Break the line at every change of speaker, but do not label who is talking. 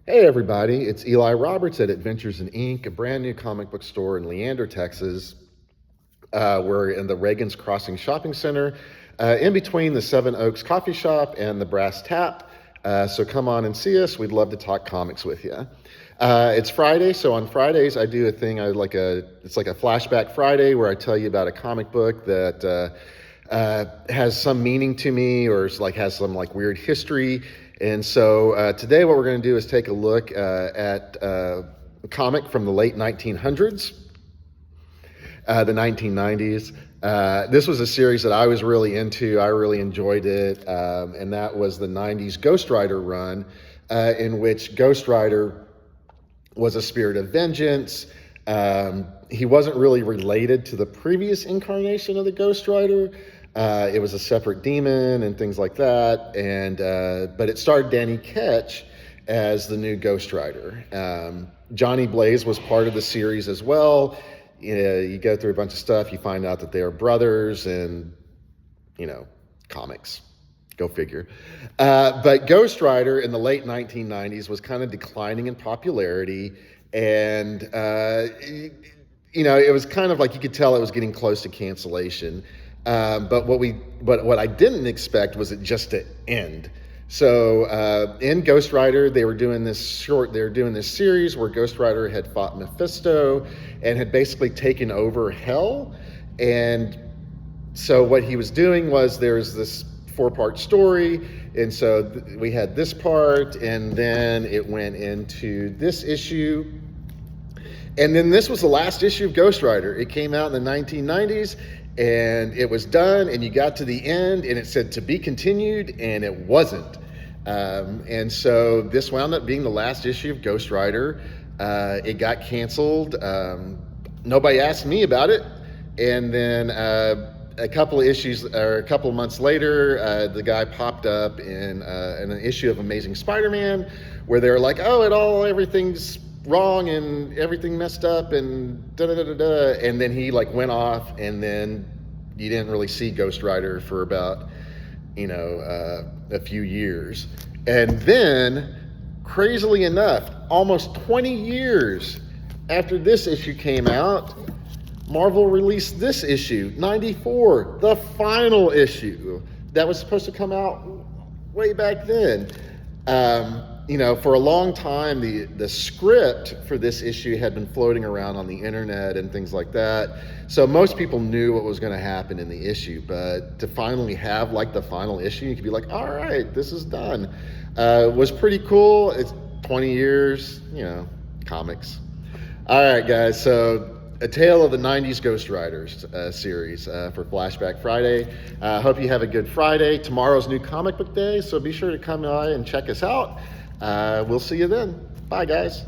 Hey everybody, it's Eli Roberts at Adventures in Ink, a brand new comic book store in Leander, Texas. We're in the Reagan's Crossing Shopping Center, in between the Seven Oaks Coffee Shop and the Brass Tap. So come on and see us. We'd love to talk comics with you. It's Friday, so on Fridays I do a thing. It's like a Flashback Friday where I tell you about a comic book that has some meaning to me or has some weird history. And so today what we're going to do is take a look at a comic from the late 1900s, the 1990s. This was a series that I was really into. I really enjoyed it, and that was the 90s Ghost Rider run, in which Ghost Rider was a spirit of vengeance. He wasn't really related to the previous incarnation of the Ghost Rider. It was a separate demon and things like that, but it starred Danny Ketch as the new Ghost Rider. Johnny Blaze was part of the series as well. You go through a bunch of stuff, you find out that they are brothers, and comics. Go figure. But Ghost Rider in the late 1990s was kind of declining in popularity, and it was kind of you could tell it was getting close to cancellation. But what I didn't expect was it just to end. So in Ghost Rider, they were doing this series where Ghost Rider had fought Mephisto and had basically taken over Hell. And so what he was doing was there's this 4-part story, and so we had this part, and then it went into this issue. And then this was the last issue of Ghost Rider. It came out in the 1990s. And it was done, and you got to the end, and it said to be continued, and it wasn't. And so this wound up being the last issue of Ghost Rider. It got canceled. Nobody asked me about it. And then a couple of months later, the guy popped up in an issue of Amazing Spider-Man, where they're like, "Oh, everything's wrong and everything messed up and da-da-da-da-da," and then he went off, and then you didn't really see Ghost Rider for about a few years. And then crazily enough, almost 20 years after this issue came out, Marvel released this issue, 94, the final issue that was supposed to come out way back then. For a long time, the script for this issue had been floating around on the internet and things like that. So most people knew what was going to happen in the issue, but to finally have the final issue, you could be like, all right, this is done. Was pretty cool. It's 20 years, comics. All right, guys. So a tale of the 90s Ghost Riders series for Flashback Friday. Hope you have a good Friday. Tomorrow's new comic book day, so be sure to come by and check us out. We'll see you then. Bye, guys.